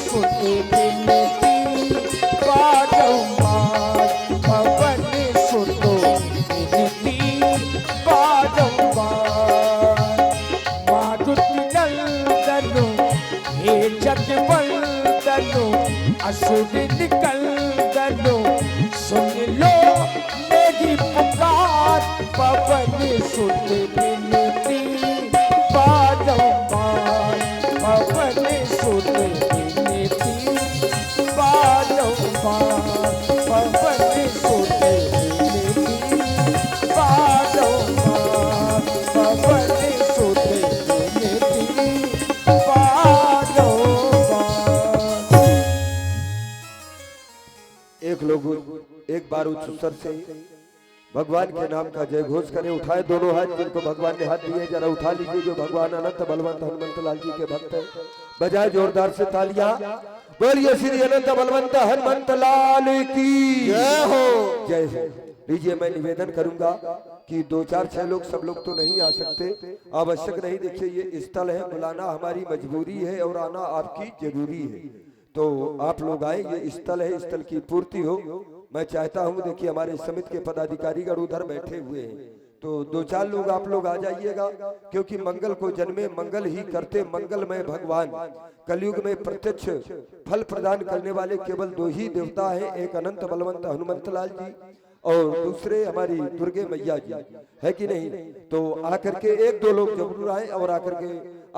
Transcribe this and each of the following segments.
सुत बिनती बारंबार, पवन सुत बिनती बारंबार। मारुति नंदनु हे जगवंदनु, असुर निकंदनु सुन लो मेरी पुकार, पवन सुत बिनती बारंबार, पवन सुत बिनती बारंबार, पवन सुत बिनती बारंबार, पवन सुत बिनती बारंबार। एक लोग एक बार उच्च स्वर से भगवान के नाम का जय घोष करें। उठाए दोनों हाथ जिनको भगवान ने हाथ दिए, जरा उठा लीजिए जो भगवान अनंत बलवंत हनुमंत लाल जी के भक्त हैं। बजाए जोरदार से तालियां, बोलिए श्री अनंत बलवंत हनुमंत लाल की जय हो, जय हो। लीजिए मैं निवेदन करूंगा कि 2 4 6 लोग, सब लोग तो नहीं आ सकते, आवश्यक नहीं। देखिए ये स्थल है, बुलाना हमारी मजबूरी है और आना आपकी जरूरी है। तो आप लोग आए, ये स्थल है, स्थल की पूर्ति हो मैं चाहता हूं। देखिए हमारे समिति के पदाधिकारीगण उधर बैठे हुए हैं, तो 2 4 लोग आप लोग आ जाइएगा, क्योंकि मंगल को जन्मे मंगल ही करते मंगलमय भगवान। कलयुग में प्रत्यक्ष फल प्रदान करने वाले केवल 2 ही देवता हैं, एक अनंत बलवंत हनुमंत लाल जी और दूसरे हमारी दुर्गे मैया जी, है कि नहीं। तो आकर के 1 2 लोग जरूर आए और आकर के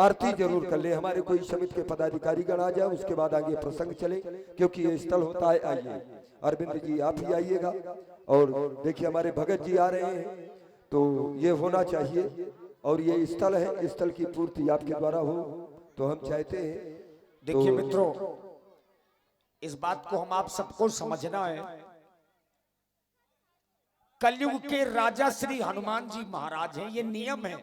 आरती जरूर कर ले। हमारे कोई समिति के पदाधिकारीगण आ जाए, उसके बाद आगे प्रसंग चले, क्योंकि ये स्थल होता है। आइए अरविंद जी आप ही आइएगा, और देखिए हमारे भगत जी आ रहे हैं, तो ये होना चाहिए। और ये स्थल है, स्थल की पूर्ति आपके द्वारा हो तो हम चाहते हैं। देखिए मित्रों, इस बात को हम आप सबको समझना है, कलयुग के राजा श्री हनुमान जी महाराज हैं। ये नियम है,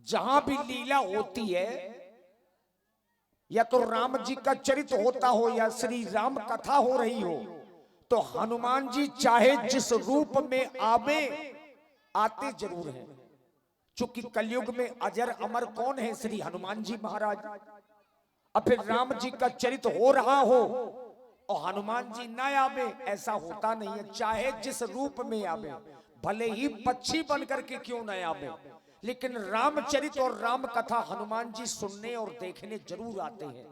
जहां भी लीला होती है, या तो राम जी का चरित्र होता हो या श्री राम कथा हो रही हो, तो हनुमान जी चाहे जिस रूप में आवे, आते जरूर हैं। चूंकि कलयुग में अजर अमर कौन है? श्री हनुमान जी महाराज। अब फिर राम जी का चरित्र हो रहा हो और हनुमान जी ना आवे, ऐसा होता नहीं है। चाहे जिस रूप में आवे, भले ही पक्षी बनकर के क्यों न आवे, लेकिन रामचरित और राम कथा हनुमान जी सुनने और देखने जरूर आते हैं।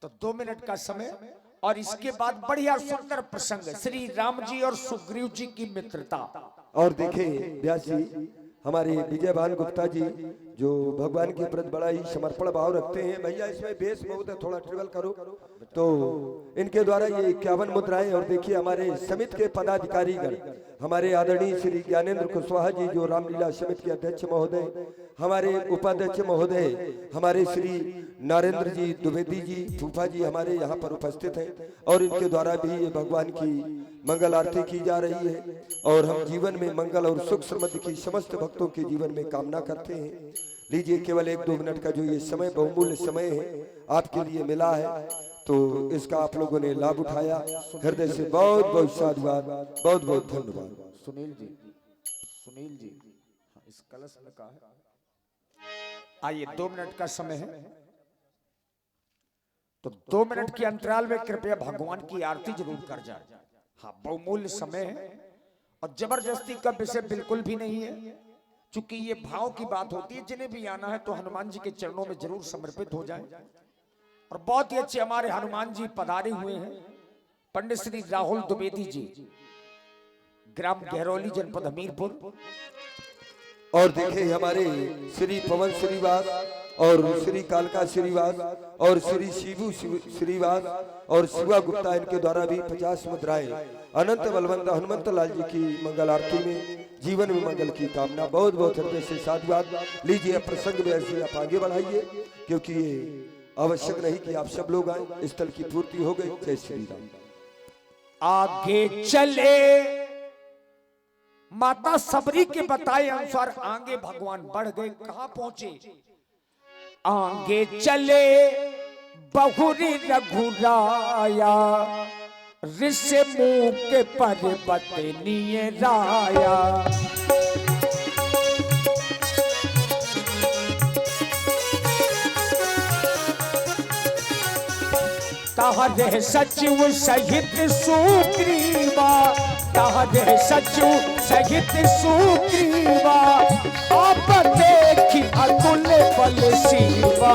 तो 2 मिनट का समय, और इसके बाद बढ़िया सुंदर प्रसंग, श्री राम जी और सुग्रीव जी की मित्रता। और देखें व्यास जी, हमारे विजय भान गुप्ता जी जो भगवान के प्रति बड़ा ही समर्पण भाव रखते हैं। भैया इसमें बेस बहुत है, थोड़ा ट्रेवल करो। तो इनके द्वारा ये 51 मुद्राएं। और देखिए हमारे समिति के पदाधिकारीगण, हमारे आदरणीय श्री ज्ञानेंद्र कुशवाहा जी जो रामलीला समिति के अध्यक्ष महोदय, हमारे उपाध्यक्ष महोदय, हमारे श्री नरेंद्र जी द्विवेदी जी फूफा जी हमारे यहाँ पर उपस्थित हैं, और इनके द्वारा भी ये भगवान की मंगल आरती की जा रही है। और हम जीवन में मंगल और सुख समृद्धि की समस्त भक्तों के जीवन में कामना करते हैं। लीजिए केवल 1-2 मिनट का जो ये समय, बहुमूल्य समय है, आपके लिए मिला है, तो इसका आप लोगों ने लाभ उठाया। हृदय से बहुत बहुत साधुवाद, बहुत बहुत धन्यवाद। सुनील जी, सुनील जी, इस कलश में कहा है। आइए 2 मिनट का समय है, तो 2 मिनट के अंतराल में कृपया भगवान की आरती जरूर कर जाए। हाँ, बहुमूल्य समय है और जबरदस्ती का विषय बिल्कुल भी नहीं है, क्योंकि ये भाव की बात होती है। जिन्हें भी आना है तो हनुमान जी के चरणों में जरूर समर्पित हो जाए। और बहुत ही अच्छे हमारे हनुमान जी पधारे हुए हैं, पंडित श्री राहुल द्विवेदी जी, ग्राम गहरौली, जनपद हमीरपुर। और देखे हमारे श्री पवन श्रीवास और श्री कालका श्रीवास और श्री शिवू श्रीवास और शिवा गुप्ता, इनके द्वारा भी 50 मुद्राएं अनंत बलवंत हनुमंत लाल जी की मंगल आरती में जीवन में मंगल की कामना। बहुत बहुत हृदय से साधुवाद। लीजिए प्रसंग में ऐसे आप आगे बढ़ाइए, क्योंकि ये आवश्यक नहीं कि आप सब लोग आए, स्थल की पूर्ति हो गई। जय श्री राम। आगे चले, माता सबरी के बताए अनुसार आगे भगवान बढ़ गए। कहां पहुंचे? आगे चले बहुरी रघुराया, ऋषि मुंह के पर्वत निये राया। ताहरे सचिव सहित सुग्रीवा, ताहरे सचिव सहित सुग्रीवा, आप देखी अतुल बल सीवा।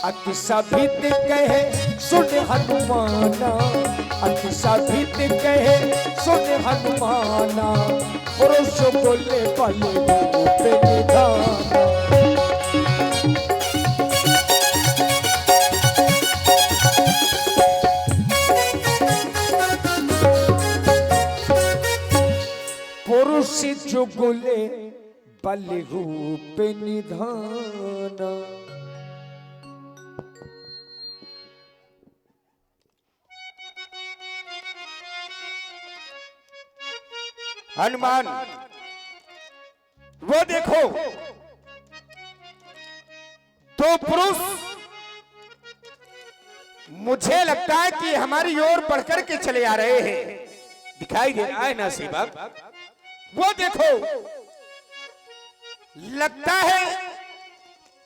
अति सभित कहे सुन हनुमाना, अति सभित कहे सुन हनुमाना, पुरुष बोले बल रूप निधाना। पुरुष जुगले बल रूप निधाना। हनुमान वो देखो दो पुरुष, मुझे लगता है कि हमारी ओर बढ़कर के चले आ रहे हैं, दिखाई दे रहा है ना सेवक। वो देखो लगता है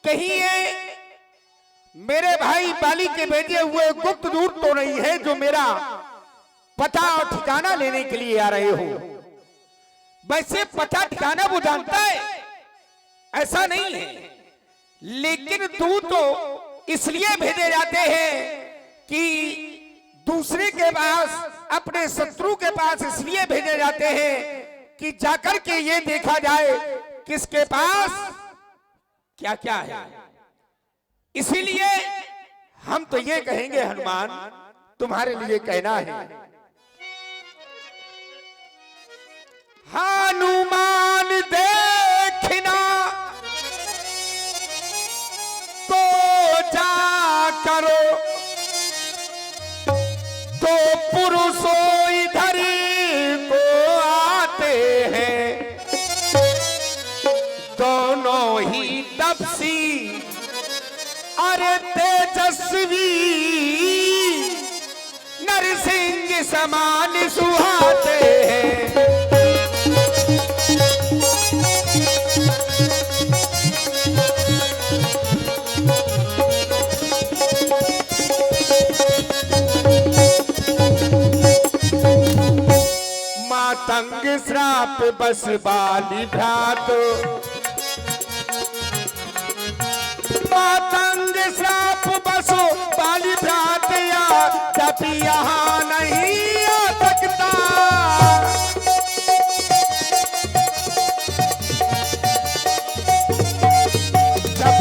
कहीं ये मेरे भाई बाली के भेजे हुए गुप्त दूत तो नहीं है जो मेरा पता और ठिकाना लेने के लिए आ रहे हो। वैसे पता ठिकाना वो जानता है, ऐसा नहीं है, लेकिन दूत तो इसलिए भेजे जाते हैं कि दूसरे के पास, अपने शत्रु के पास इसलिए भेजे जाते हैं कि जाकर के ये देखा जाए किसके पास क्या क्या है। इसीलिए हम तो ये कहेंगे हनुमान, तुम्हारे लिए कहना है, हनुमान देखना तो जा करो, तो पुरुषों इधर को आते हैं, दोनों ही तपसी अरे तेजस्वी, नरसिंह समान सुहाते हैं। मातंग श्राप बस बाली भ्रात, मातंग श्राप बसो बाली भ्रात, या जब यहाँ नहीं आ सकता, जब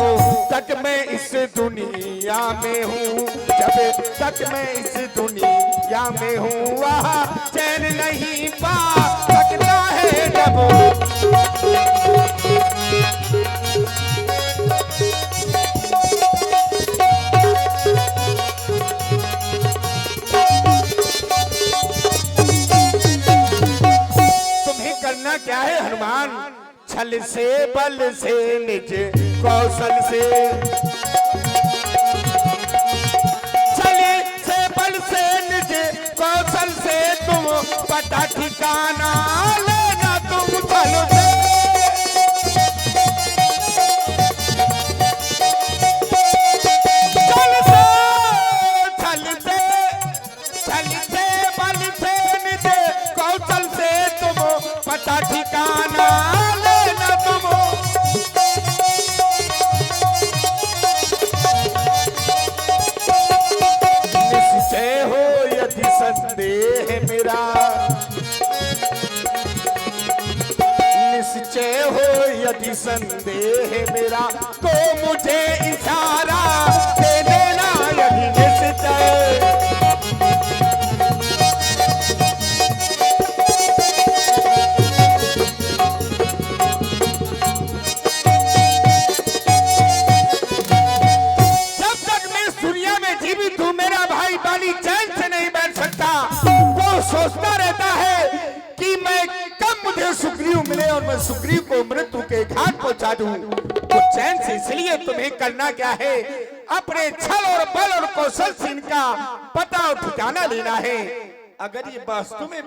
तक मैं इस दुनिया में हूँ, जब तक मैं इस दुनिया में हूँ, वहाँ चैन नहीं पा सकता है। जब तुम्हें करना क्या है हनुमान, छल से बल से निज कौशल से, कौशल से तुम पता ठिकाना लेना, तुम चलो छल से बल से निज कौशल से तुम पता ठिकाना लेना, तुम निश्चय हो यदि संदेह मेरा, निश्चय हो यदि संदेह मेरा, तो मुझे इशारा दे देना, यदि निश्चय। जब तक मैं इस दुनिया में जीवित हूं, मेरा भाई बाली चैन से नहीं बैठ सकता। वो सोचता रहता है कि मैं कब मुझे सुग्रीव मिले और मैं सुग्रीव को मृत्यु के घाट पहुंचा दूं। तो चैन से इसलिए तुम्हें करना क्या है, अपने छल और बल और कौशल से इनका पता और ठिकाना लेना है। अगर ये वास्तव में